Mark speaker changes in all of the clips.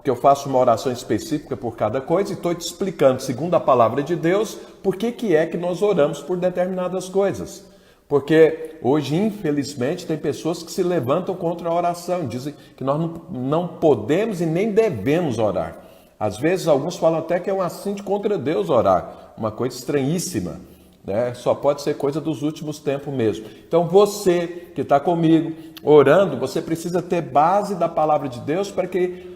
Speaker 1: porque eu faço uma oração específica por cada coisa e estou te explicando, segundo a palavra de Deus, por que é que nós oramos por determinadas coisas. Porque hoje, infelizmente, tem pessoas que se levantam contra a oração, dizem que nós não podemos e nem devemos orar. Às vezes, alguns falam até que é um assinte contra Deus orar, uma coisa estranhíssima, né? Só pode ser coisa dos últimos tempos mesmo. Então, você que está comigo, orando, você precisa ter base da palavra de Deus para que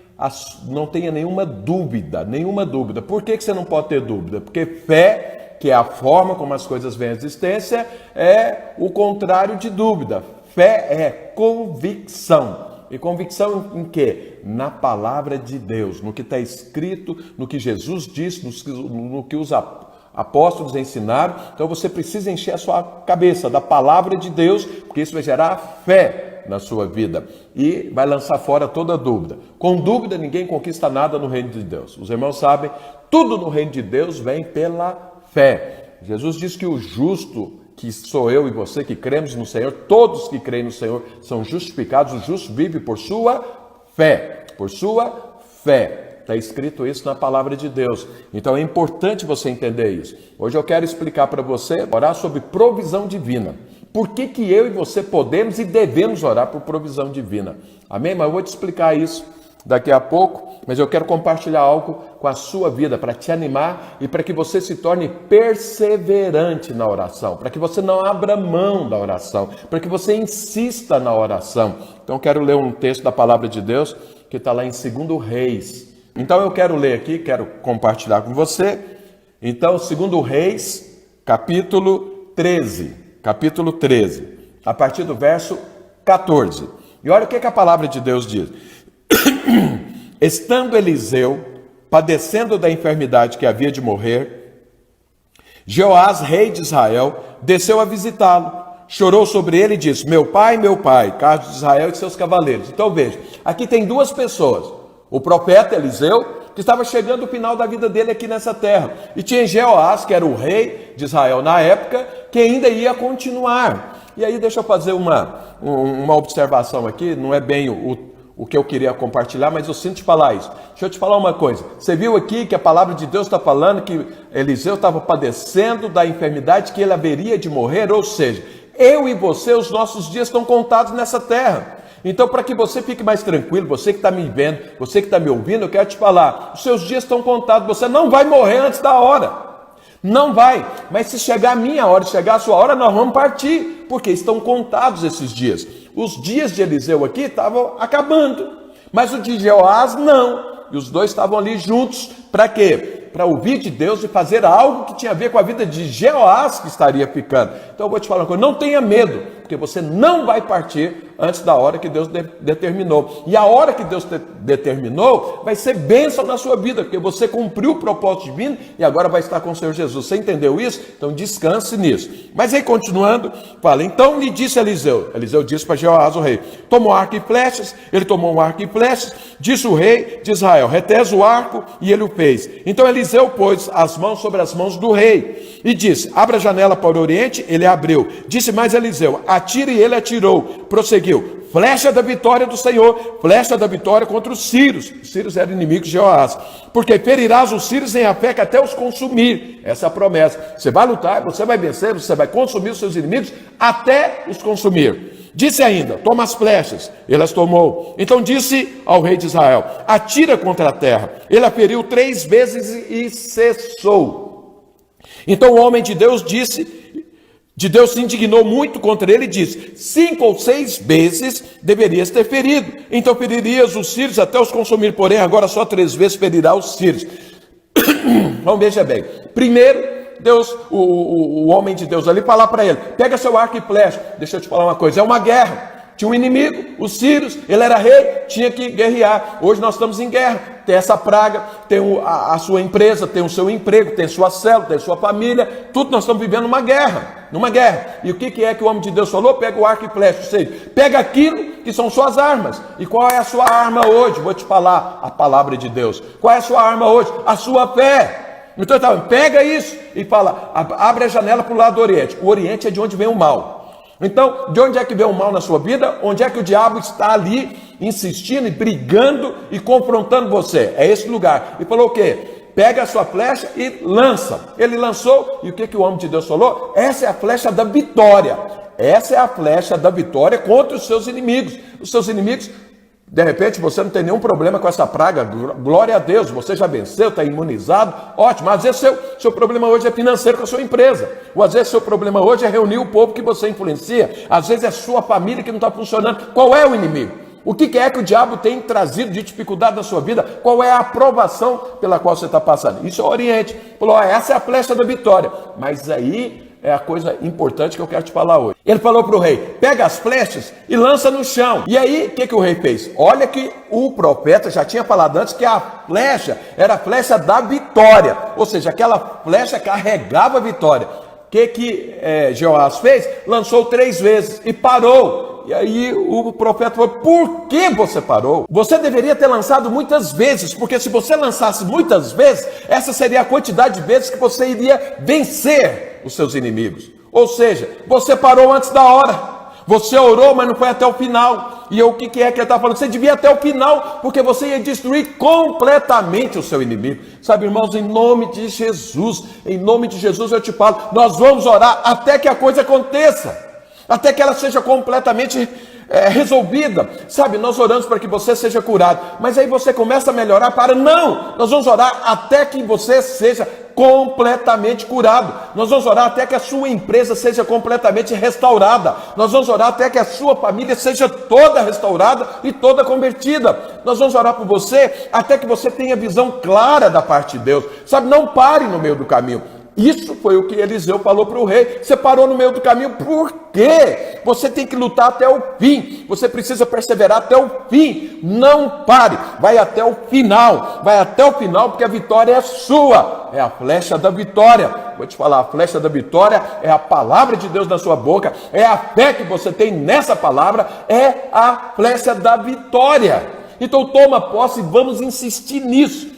Speaker 1: não tenha nenhuma dúvida. Por que você não pode ter dúvida? Porque fé, que é a forma como as coisas vêm à existência, é o contrário de dúvida. Fé é convicção. E convicção em quê? Na palavra de Deus, no que está escrito, no que Jesus disse, no que os apóstolos ensinaram. Então você precisa encher a sua cabeça da palavra de Deus, porque isso vai gerar fé na sua vida e vai lançar fora toda dúvida. Com dúvida ninguém conquista nada no reino de Deus. Os irmãos sabem, tudo no reino de Deus vem pela fé. Jesus diz que o justo, que sou eu e você que cremos no Senhor, todos que creem no Senhor são justificados. O justo vive por sua fé, Está escrito isso na palavra de Deus. Então é importante você entender isso. Hoje eu quero explicar para você, orar sobre provisão divina. Por que eu e você podemos e devemos orar por provisão divina? Amém? Mas eu vou te explicar isso daqui a pouco, mas eu quero compartilhar algo com a sua vida para te animar e para que você se torne perseverante na oração, para que você não abra mão da oração, para que você insista na oração. Então eu quero ler um texto da palavra de Deus que está lá em 2 Reis. Então eu quero ler aqui, quero compartilhar com você. Então, 2 Reis, capítulo 13, a partir do verso 14. E olha o que a palavra de Deus diz. Estando Eliseu padecendo da enfermidade que havia de morrer, Jeoás, rei de Israel, desceu a visitá-lo, chorou sobre ele e disse: meu pai, caso de Israel e seus cavaleiros. Então veja, aqui tem duas pessoas, o profeta Eliseu, que estava chegando o final da vida dele aqui nessa terra, e tinha Jeoás, que era o rei de Israel na época, que ainda ia continuar. E aí deixa eu fazer uma observação aqui, não é bem o que eu queria compartilhar, mas eu sinto te falar isso. Deixa eu te falar uma coisa. Você viu aqui que a palavra de Deus está falando que Eliseu estava padecendo da enfermidade que ele haveria de morrer, ou seja, eu e você, os nossos dias estão contados nessa terra. Então, para que você fique mais tranquilo, você que está me vendo, você que está me ouvindo, eu quero te falar, os seus dias estão contados, você não vai morrer antes da hora. Não vai, mas se chegar a minha hora, se chegar a sua hora, nós vamos partir, porque estão contados esses dias. Os dias de Eliseu aqui estavam acabando, mas o de Jeoás não. E os dois estavam ali juntos, para quê? Para ouvir de Deus e fazer algo que tinha a ver com a vida de Jeoás que estaria ficando. Então eu vou te falar uma coisa, não tenha medo, porque você não vai partir antes da hora que Deus determinou. E a hora que Deus determinou vai ser bênção na sua vida, porque você cumpriu o propósito divino e agora vai estar com o Senhor Jesus. Você entendeu isso? Então descanse nisso. Mas aí continuando, fala, então lhe disse Eliseu disse para Jeoás o rei, tomou arco e flechas, ele tomou um arco e flechas, disse o rei de Israel, retesa o arco, e ele o fez. Então Eliseu pôs as mãos sobre as mãos do rei e disse, abra a janela para o oriente, ele abriu. Disse mais Eliseu, atire, e ele atirou. Prosseguiu, flecha da vitória do Senhor, flecha da vitória contra os sírios. Os sírios eram inimigos de Jeoás, porque ferirás os sírios em Afeca até os consumir. Essa é a promessa. Você vai lutar, você vai vencer, você vai consumir os seus inimigos até os consumir. Disse ainda, toma as flechas, ele as tomou. Então disse ao rei de Israel, atira contra a terra. Ele a feriu 3 vezes e cessou. Então o homem de Deus se indignou muito contra ele e disse, 5 ou 6 vezes deverias ter ferido. Então feririas os sírios até os consumir, porém agora só 3 vezes ferirá os sírios. Vamos, veja bem. Primeiro, Deus, o homem de Deus ali falar para ele, pega seu arco e flecha. Deixa eu te falar uma coisa, é uma guerra. Tinha um inimigo, os sírios, ele era rei, tinha que guerrear. Hoje nós estamos em guerra, tem essa praga, tem a sua empresa, tem o seu emprego, tem sua célula, tem sua família, tudo nós estamos vivendo numa guerra. E o que é que o homem de Deus falou? Pega o arco e flecha, ou seja, pega aquilo que são suas armas. E qual é a sua arma hoje? Vou te falar a palavra de Deus. Qual é a sua arma hoje? A sua fé. Então pega isso e fala, abre a janela para o lado do Oriente. O Oriente é de onde vem o mal. Então, de onde é que vem o mal na sua vida? Onde é que o diabo está ali insistindo e brigando e confrontando você? É esse lugar. E falou o quê? Pega a sua flecha e lança. Ele lançou, e o que o homem de Deus falou? Essa é a flecha da vitória. Essa é a flecha da vitória contra os seus inimigos. Os seus inimigos, de repente, você não tem nenhum problema com essa praga. Glória a Deus, você já venceu, está imunizado. Ótimo, às vezes seu problema hoje é financeiro com a sua empresa. Ou às vezes seu problema hoje é reunir o povo que você influencia. Às vezes é sua família que não está funcionando. Qual é o inimigo? O que é que o diabo tem trazido de dificuldade na sua vida? Qual é a aprovação pela qual você está passando? Isso é o Oriente. Falou, essa é a flecha da vitória. Mas aí é a coisa importante que eu quero te falar hoje. Ele falou para o rei, pega as flechas e lança no chão. E aí, o que o rei fez? Olha que o profeta já tinha falado antes que a flecha era a flecha da vitória. Ou seja, aquela flecha carregava a vitória. O que Jeoás fez? Lançou 3 vezes e parou. E aí o profeta falou, por que você parou? Você deveria ter lançado muitas vezes, porque se você lançasse muitas vezes, essa seria a quantidade de vezes que você iria vencer os seus inimigos. Ou seja, você parou antes da hora. Você orou, mas não foi até o final. E o que é que ele está falando? Você devia ir até o final, porque você ia destruir completamente o seu inimigo. Sabe, irmãos, em nome de Jesus eu te falo, nós vamos orar até que a coisa aconteça. Até que ela seja completamente resolvida. Sabe, nós oramos para que você seja curado. Mas aí você começa a melhorar para não. Nós vamos orar até que você seja completamente curado. Nós vamos orar até que a sua empresa seja completamente restaurada. Nós vamos orar até que a sua família seja toda restaurada e toda convertida. Nós vamos orar por você até que você tenha visão clara da parte de Deus. Sabe, não pare no meio do caminho. Isso foi o que Eliseu falou para o rei. Você parou no meio do caminho, por quê? Você tem que lutar até o fim. Você precisa perseverar até o fim. Não pare. Vai até o final. Vai até o final, porque a vitória é sua. É a flecha da vitória. Vou te falar, a flecha da vitória é a palavra de Deus na sua boca. É a fé que você tem nessa palavra. É a flecha da vitória. Então toma posse e vamos insistir nisso.